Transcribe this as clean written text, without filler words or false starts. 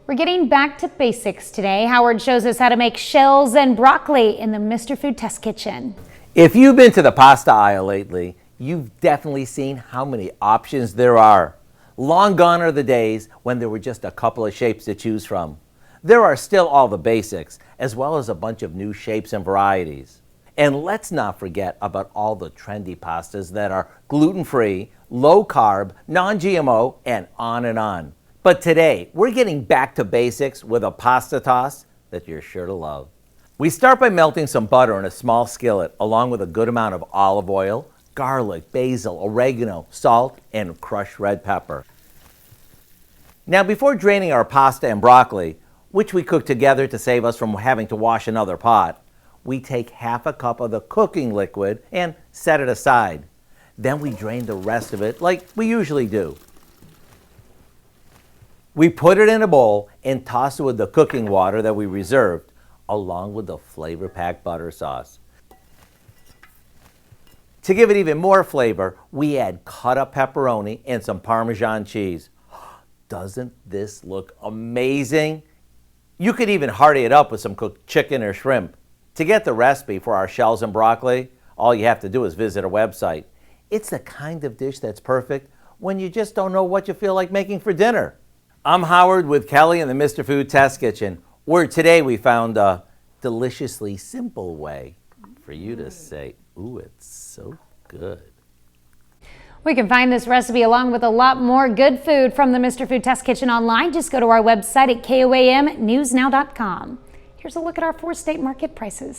We're getting back to basics today. Howard shows us how to make shells and broccoli in the Mr. Food Test Kitchen. If you've been to the pasta aisle lately, you've definitely seen how many options there are. Long gone are the days when there were just a couple of shapes to choose from. There are still all the basics, as well as a bunch of new shapes and varieties. And let's not forget about all the trendy pastas that are gluten-free, low-carb, non-GMO, and on and on. But today, we're getting back to basics with a pasta toss that you're sure to love. We start by melting some butter in a small skillet, along with a good amount of olive oil, garlic, basil, oregano, salt, and crushed red pepper. Now, before draining our pasta and broccoli, which we cook together to save us from having to wash another pot, we take half a cup of the cooking liquid and set it aside. Then we drain the rest of it like we usually do. We put it in a bowl and toss it with the cooking water that we reserved, along with the flavor-packed butter sauce. To give it even more flavor, we add cut-up pepperoni and some Parmesan cheese. Doesn't this look amazing? You could even hearty it up with some cooked chicken or shrimp. To get the recipe for our shells and broccoli, all you have to do is visit our website. It's the kind of dish that's perfect when you just don't know what you feel like making for dinner. I'm Howard with Kelly in the Mr. Food Test Kitchen, where today we found a deliciously simple way for you to say, ooh, it's so good. We can find this recipe along with a lot more good food from the Mr. Food Test Kitchen online. Just go to our website at KOAMnewsnow.com. Here's a look at our 4-state market prices.